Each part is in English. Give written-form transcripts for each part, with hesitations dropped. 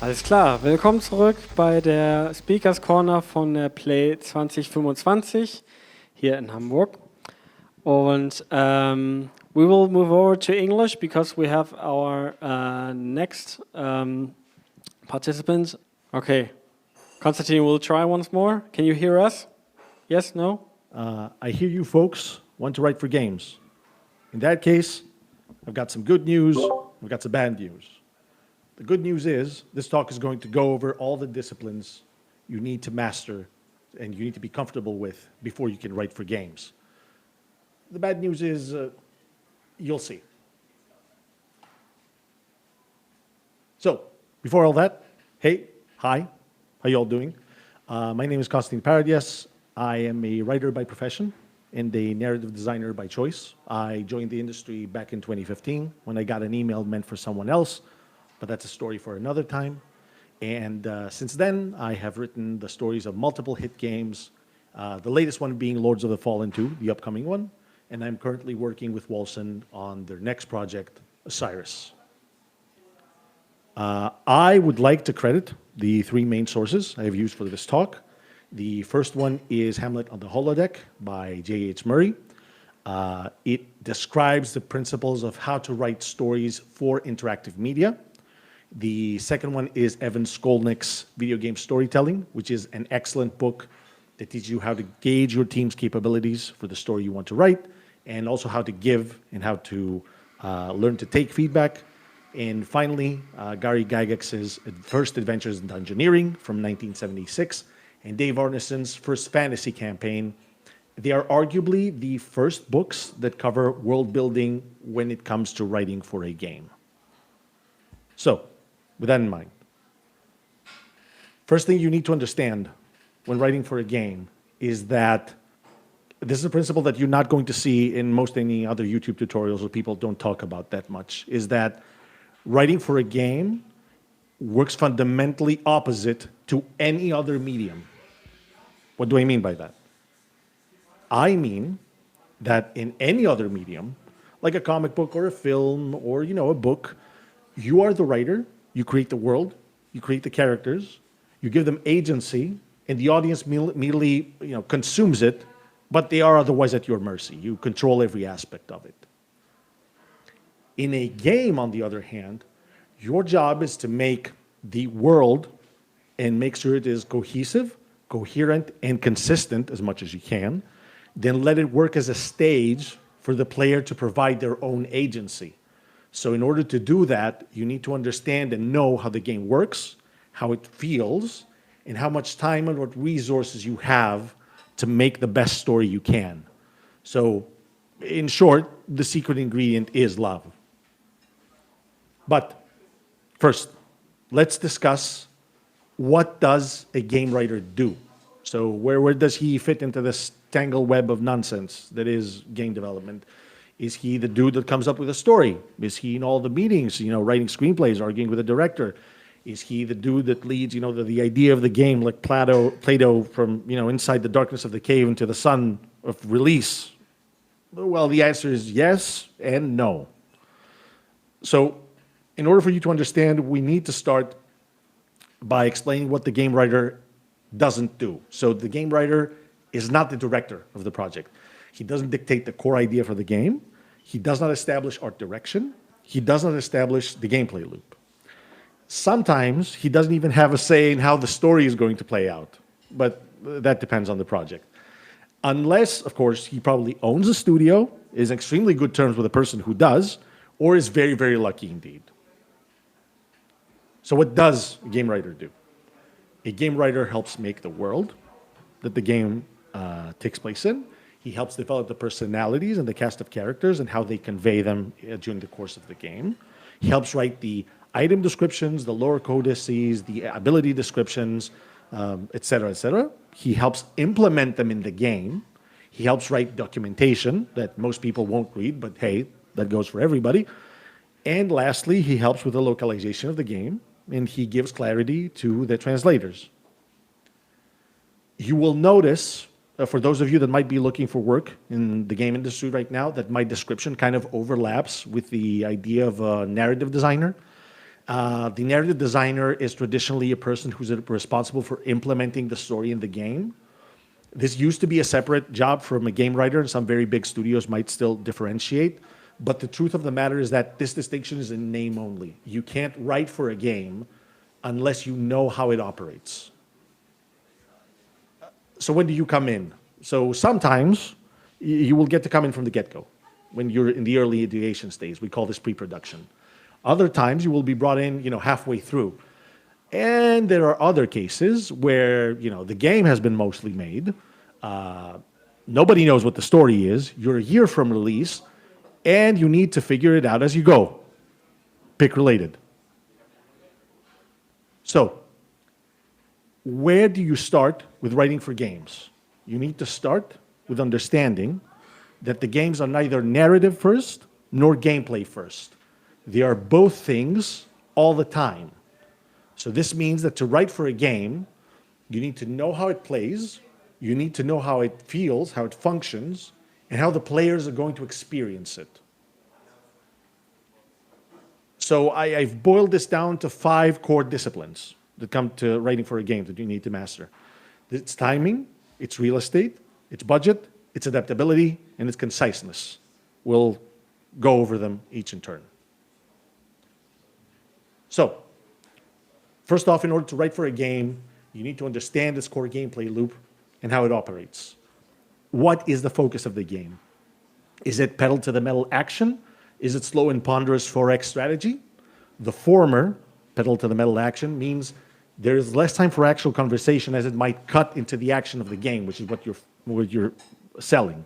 Alles klar, willkommen zurück bei der Speakers Corner von der Play 2025 hier in Hamburg. Und we will move over to English because we have our next participant. Okay, Konstantine will try once more. Can you hear us? Yes, no? I hear you folks want to write for games. In that case, I've got some good news, I've got some bad news. The good news is this talk is going to go over all the disciplines you need to master and you need to be comfortable with before you can write for games. The bad news is you'll see. So, before all that, hey, hi, how you all doing? My name is Konstantine Paradias. I am a writer by profession and a narrative designer by choice. I joined the industry back in 2015 when I got an email meant for someone else, but that's a story for another time. And since then, I have written the stories of multiple hit games, the latest one being Lords of the Fallen 2, the upcoming one, and I'm currently working with Wollen on their next project, Osiris. I would like to credit the three main sources I have used for this talk. The first one is Hamlet on the Holodeck by J.H. Murray. It describes the principles of how to write stories for interactive media. The second one is Evan Skolnick's Video Game Storytelling, which is an excellent book that teaches you how to gauge your team's capabilities for the story you want to write, and also how to give and how to learn to take feedback. And finally, Gary Gygax's First Adventures in Dungeoneering from 1976, and Dave Arneson's First Fantasy Campaign. They are arguably the first books that cover world building when it comes to writing for a game. So, with that in mind, first thing you need to understand when writing for a game is that this is a principle that you're not going to see in most any other YouTube tutorials where people don't talk about that much, is that writing for a game works fundamentally opposite to any other medium. What do I mean by that? I mean that in any other medium, like a comic book or a film or a book, you are the writer, you create the world, you create the characters, you give them agency, and the audience immediately consumes it, but they are otherwise at your mercy. You control every aspect of it. In a game, on the other hand, your job is to make the world and make sure it is cohesive, coherent, and consistent as much as you can. Then let it work as a stage for the player to provide their own agency. So in order to do that, you need to understand and know how the game works, how it feels, and how much time and what resources you have to make the best story you can. So in short, the secret ingredient is love. But first, let's discuss what does a game writer do? So where does he fit into this tangled web of nonsense that is game development? Is he the dude that comes up with a story? Is he in all the meetings, writing screenplays, arguing with the director? Is he the dude that leads, the idea of the game, like Plato from, inside the darkness of the cave into the sun of release? Well, the answer is yes and no. So in order for you to understand, we need to start by explaining what the game writer doesn't do. So the game writer is not the director of the project. He doesn't dictate the core idea for the game. He does not establish art direction. He does not establish the gameplay loop. Sometimes he doesn't even have a say in how the story is going to play out, but that depends on the project. Unless, of course, he probably owns a studio, is in extremely good terms with the person who does, or is very, very lucky indeed. So what does a game writer do? A game writer helps make the world that the game takes place in. He helps develop the personalities and the cast of characters and how they convey them during the course of the game. He helps write the item descriptions, the lore codices, the ability descriptions, et cetera, et cetera. He helps implement them in the game. He helps write documentation that most people won't read, but hey, that goes for everybody. And lastly, he helps with the localization of the game, and he gives clarity to the translators. You will notice, for those of you that might be looking for work in the game industry right now, that my description kind of overlaps with the idea of a narrative designer. The narrative designer is traditionally a person who's responsible for implementing the story in the game. This used to be a separate job from a game writer, and some very big studios might still differentiate. But the truth of the matter is that this distinction is in name only. You can't write for a game unless you know how it operates. So when do you come in? So sometimes you will get to come in from the get-go when you're in the early ideation stage. We call this pre-production. Other times you will be brought in, halfway through. And there are other cases where, the game has been mostly made. Nobody knows what the story is. You're a year from release, and you need to figure it out as you go. Pick related. So, where do you start with writing for games? You need to start with understanding that the games are neither narrative first nor gameplay first. They are both things all the time. So this means that to write for a game, you need to know how it plays, you need to know how it feels, how it functions, and how the players are going to experience it. So I've boiled this down to 5 core disciplines that come to writing for a game that you need to master. It's timing, it's real estate, it's budget, it's adaptability, and it's conciseness. We'll go over them each in turn. So, first off, in order to write for a game, you need to understand its core gameplay loop and how it operates. What is the focus of the game? Is it pedal-to-the-metal action? Is it slow and ponderous 4X strategy? The former, pedal-to-the-metal action, means there is less time for actual conversation as it might cut into the action of the game, which is what you're selling.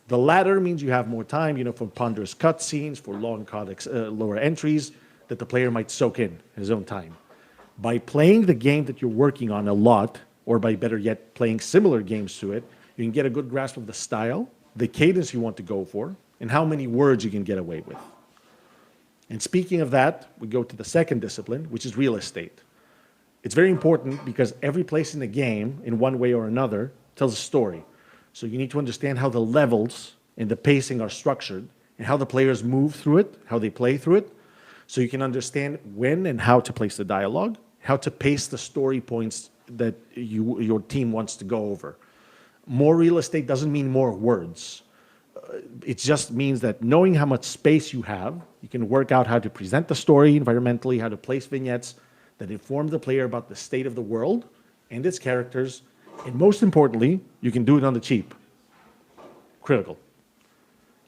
The latter means you have more time, for ponderous cutscenes, for long lower entries that the player might soak in his own time. By playing the game that you're working on a lot, or by better yet, playing similar games to it, you can get a good grasp of the style, the cadence you want to go for, and how many words you can get away with. And speaking of that, we go to the second discipline, which is real estate. It's very important because every place in the game, in one way or another, tells a story. So you need to understand how the levels and the pacing are structured, and how the players move through it, how they play through it, so you can understand when and how to place the dialogue, how to pace the story points that your team wants to go over. More real estate doesn't mean more words. It just means that knowing how much space you have, you can work out how to present the story environmentally, how to place vignettes that inform the player about the state of the world and its characters, and most importantly, you can do it on the cheap. Critical.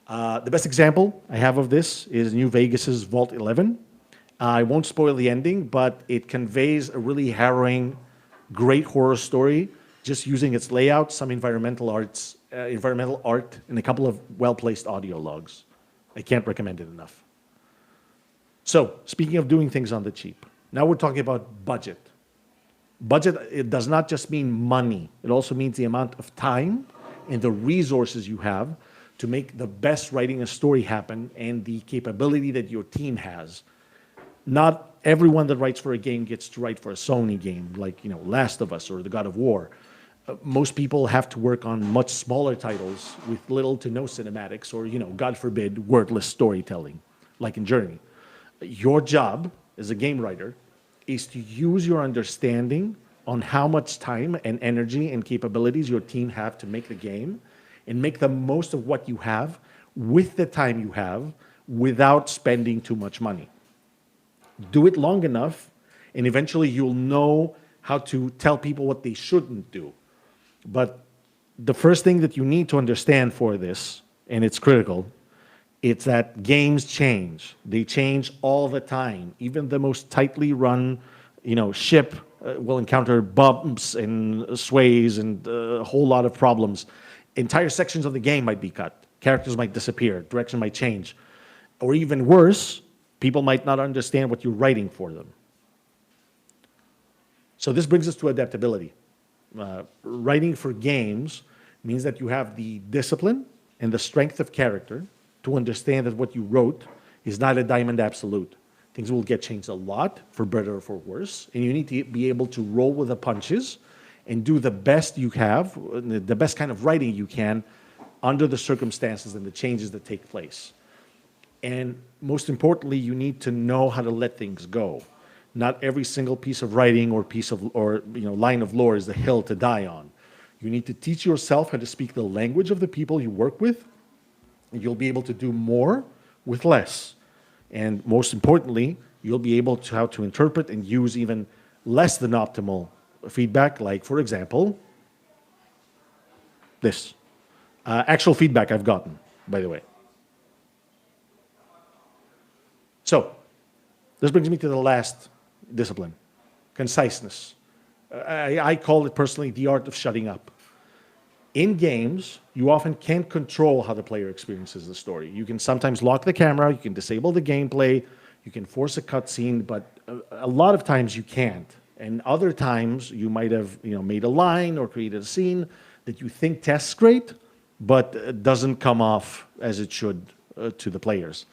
The best example I have of this is New Vegas's Vault 11. I won't spoil the ending, but it conveys a really harrowing, great horror story, just using its layout, some environmental art, and a couple of well-placed audio logs. I can't recommend it enough. So, speaking of doing things on the cheap, now we're talking about budget. Budget, it does not just mean money. It also means the amount of time and the resources you have to make the best writing a story happen and the capability that your team has. Not everyone that writes for a game gets to write for a Sony game, like Last of Us or The God of War. Most people have to work on much smaller titles with little to no cinematics or, God forbid, wordless storytelling, like in Journey. Your job as a game writer is to use your understanding on how much time and energy and capabilities your team have to make the game and make the most of what you have with the time you have without spending too much money. Do it long enough, and eventually you'll know how to tell people what they shouldn't do. But the first thing that you need to understand for this, and it's critical, it's that games change. They change all the time. Even the most tightly run, ship will encounter bumps and sways and a whole lot of problems. Entire sections of the game might be cut. Characters might disappear. Direction might change. Or even worse, people might not understand what you're writing for them. So this brings us to adaptability. Writing for games means that you have the discipline and the strength of character to understand that what you wrote is not a diamond absolute. Things will get changed a lot, for better or for worse, and you need to be able to roll with the punches and do the best you have, the best kind of writing you can under the circumstances and the changes that take place. And most importantly, you need to know how to let things go. Not every single piece of writing or line of lore is the hill to die on. You need to teach yourself how to speak the language of the people you work with, and you'll be able to do more with less. And most importantly, you'll be able to how to interpret and use even less than optimal feedback, like, for example, this. Actual feedback I've gotten, by the way. So, this brings me to the last discipline, conciseness. I call it personally the art of shutting up. In games, you often can't control how the player experiences the story. You can sometimes lock the camera, you can disable the gameplay, you can force a cutscene, but a lot of times you can't. And other times you might have made a line or created a scene that you think tests great, but doesn't come off as it should to the players.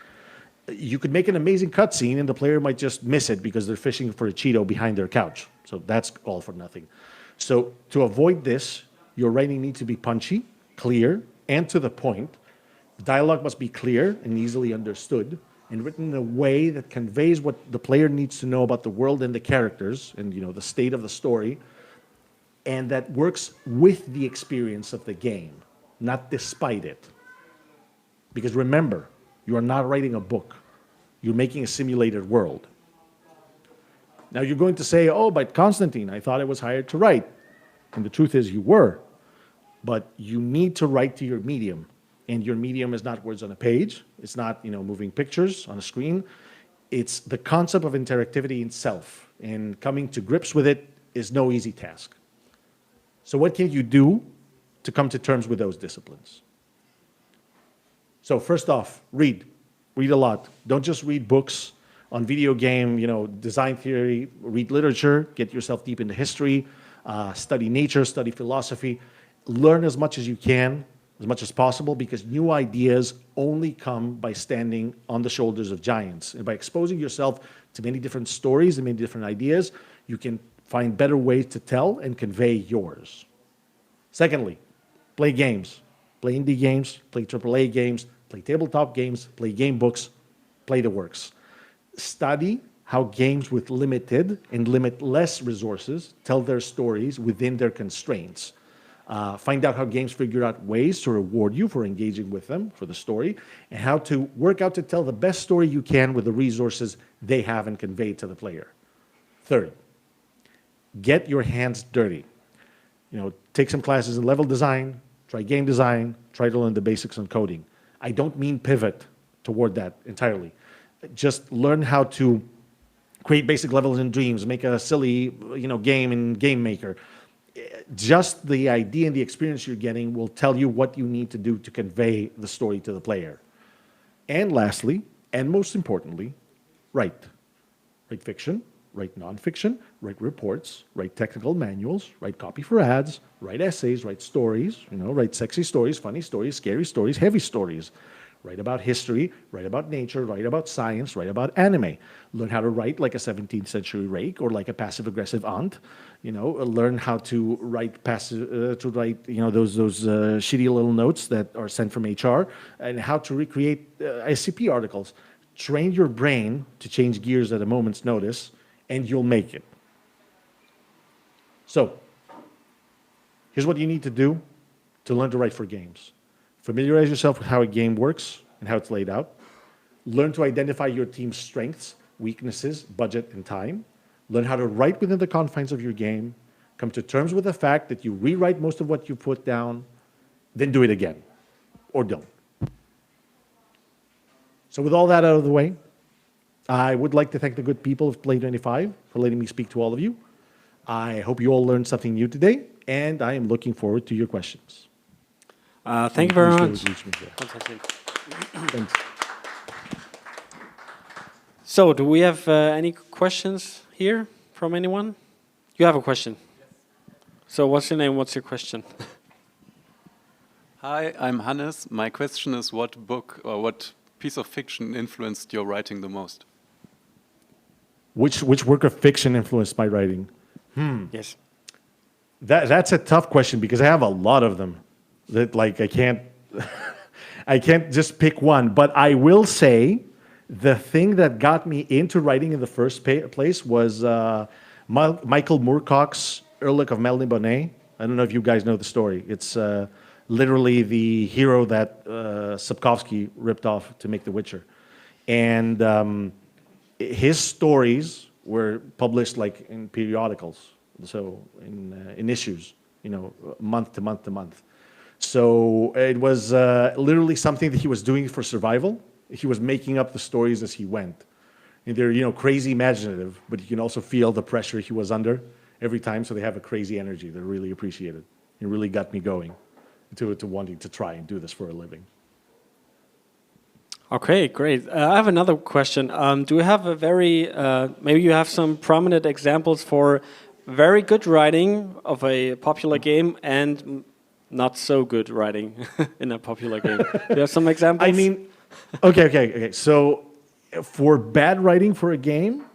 You could make an amazing cutscene and the player might just miss it because they're fishing for a Cheeto behind their couch. So that's all for nothing. So to avoid this, your writing needs to be punchy, clear, and to the point. The dialogue must be clear and easily understood, and written in a way that conveys what the player needs to know about the world and the characters, and the state of the story, and that works with the experience of the game, not despite it. Because remember, you are not writing a book. You're making a simulated world. Now you're going to say, oh, but Konstantine, I thought I was hired to write. And the truth is you were. But you need to write to your medium. And your medium is not words on a page. It's not moving pictures on a screen. It's the concept of interactivity itself. And coming to grips with it is no easy task. So what can you do to come to terms with those disciplines? So first off, read. Read a lot. Don't just read books on video game, design theory. Read literature. Get yourself deep into history. Study nature. Study philosophy. Learn as much as you can, as much as possible, because new ideas only come by standing on the shoulders of giants. And by exposing yourself to many different stories and many different ideas, you can find better ways to tell and convey yours. Secondly, play games. Play indie games, play AAA games, play tabletop games, play game books, play the works. Study how games with limited and limitless resources tell their stories within their constraints. Find out how games figure out ways to reward you for engaging with them, for the story, and how to work out to tell the best story you can with the resources they have and convey to the player. Third, get your hands dirty. Take some classes in level design, try game design, try to learn the basics on coding. I don't mean pivot toward that entirely. Just learn how to create basic levels in Dreams, make a silly game in Game Maker. Just the idea and the experience you're getting will tell you what you need to do to convey the story to the player. And lastly, and most importantly, write. Write fiction, write nonfiction, write reports, write technical manuals, write copy for ads, write essays, write stories, write sexy stories, funny stories, scary stories, heavy stories. Write about history, write about nature, write about science, write about anime. Learn how to write like a 17th century rake or like a passive-aggressive aunt. Learn how to write those shitty little notes that are sent from HR, and how to recreate SCP articles. Train your brain to change gears at a moment's notice, and you'll make it. So, here's what you need to do to learn to write for games. Familiarize yourself with how a game works and how it's laid out. Learn to identify your team's strengths, weaknesses, budget, and time. Learn how to write within the confines of your game. Come to terms with the fact that you rewrite most of what you put down, then do it again, or don't. So with all that out of the way, I would like to thank the good people of PLAY25 for letting me speak to all of you. I hope you all learned something new today, and I am looking forward to your questions. Thank you very much. Fantastic. Thanks. So, do we have any questions here from anyone? You have a question. So, what's your name? What's your question? Hi, I'm Hannes. My question is, what book or what piece of fiction influenced your writing the most? Which work of fiction influenced my writing? Yes. That's a tough question because I have a lot of them that I can't. I can't just pick one, but I will say the thing that got me into writing in the first place was Michael Moorcock's Ehrlich of Melniboné. I don't know if you guys know the story. It's literally the hero that Sapkowski ripped off to make The Witcher. And his stories were published like in periodicals, so in issues, month to month to month. So it was literally something that he was doing for survival. He was making up the stories as he went. And they're, crazy imaginative, but you can also feel the pressure he was under every time. So they have a crazy energy. They're really appreciated. It really got me going to wanting to try and do this for a living. Okay, great. I have another question. Do you have maybe you have some prominent examples for very good writing of a popular game and not so good writing in a popular game? Do you have some examples? I mean, okay. So for bad writing for a game,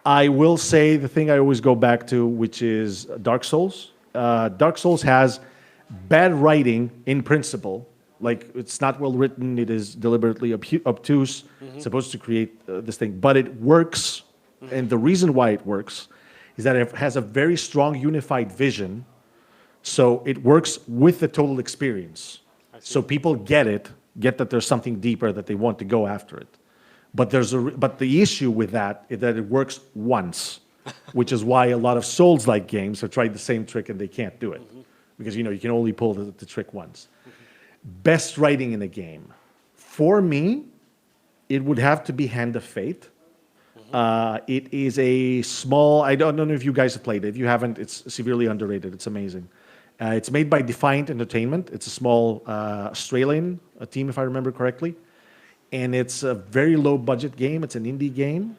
I will say the thing I always go back to, which is Dark Souls. Dark Souls has bad writing in principle. Like, it's not well written, it is deliberately obtuse, supposed to create this thing, but it works, and the reason why it works is that it has a very strong unified vision, so it works with the total experience. So people get that there's something deeper, that they want to go after it. But the issue with that is that it works once, which is why a lot of Souls-like games have tried the same trick and they can't do it, because you can only pull the trick once. Best writing in a game. For me, it would have to be Hand of Fate. It is a small, I don't know if you guys have played it. If you haven't, it's severely underrated. It's amazing. It's made by Defiant Entertainment. It's a small Australian team, if I remember correctly. And it's a very low budget game. It's an indie game.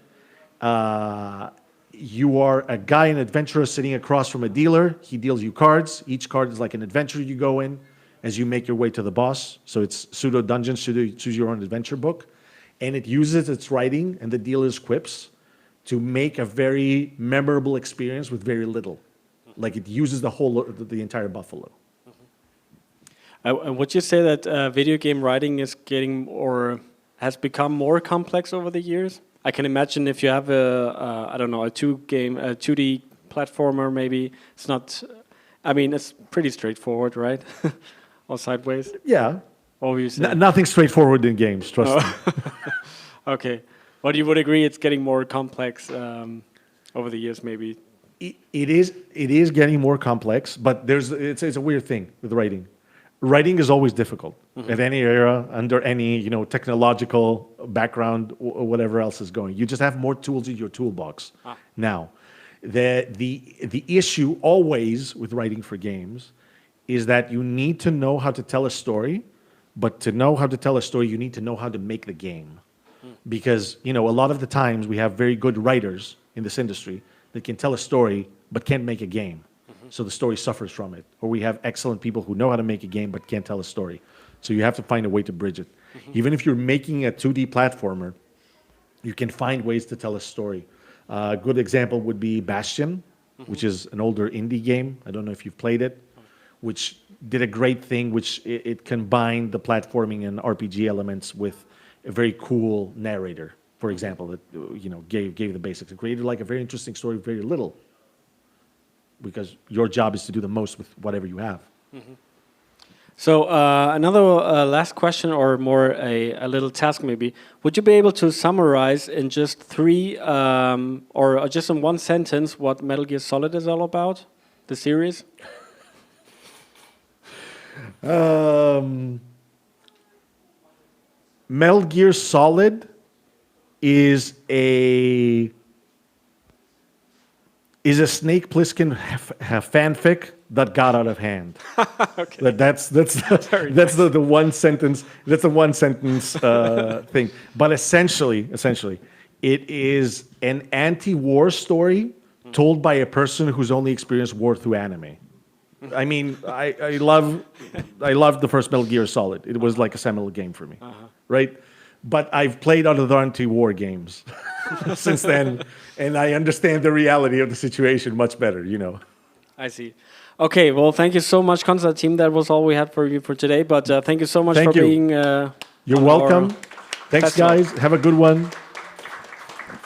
You are a guy, an adventurer sitting across from a dealer. He deals you cards. Each card is like an adventure you go in as you make your way to the boss. So it's pseudo dungeons, choose your own adventure book. And it uses its writing and the dealer's quips to make a very memorable experience with very little. Like, it uses the entire buffalo. Would you say that video game writing is getting or has become more complex over the years? I can imagine if you have a 2D platformer, maybe it's not. I mean, it's pretty straightforward, right? Or sideways. Yeah. Or you say Nothing straightforward in games. Trust me. Okay, but you would agree it's getting more complex over the years, maybe. It is getting more complex, but it's a weird thing with writing. Writing is always difficult at any era, under any technological background, or whatever else is going. You just have more tools in your toolbox now. The issue always with writing for games is that you need to know how to tell a story, but to know how to tell a story, you need to know how to make the game. Because a lot of the times we have very good writers in this industry that can tell a story but can't make a game. So the story suffers from it. Or we have excellent people who know how to make a game but can't tell a story. So you have to find a way to bridge it. Even if you're making a 2D platformer, you can find ways to tell a story. A good example would be Bastion, which is an older indie game. I don't know if you've played it, which did a great thing, which it combined the platforming and RPG elements with a very cool narrator, for example, that gave the basics. It created like a very interesting story with very little, because your job is to do the most with whatever you have. So another last question, or more a little task maybe. Would you be able to summarize in just three, or just in one sentence, what Metal Gear Solid is all about, the series? Metal Gear Solid is a Snake Plissken fanfic that got out of hand. Okay. That's the one sentence. That's the one sentence thing. But essentially, it is an anti-war story told by a person who's only experienced war through anime. I mean, I loved the first Metal Gear Solid. It was like a seminal game for me, right? But I've played other anti-war games since then, and I understand the reality of the situation much better, I see. Okay, well, thank you so much, Konstantin. That was all we had for you for today. But thank you so much Thank for you. being. You're on welcome. our Thanks, festival. guys. Have a good one.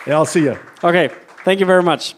Yeah, I'll see you. Okay, thank you very much.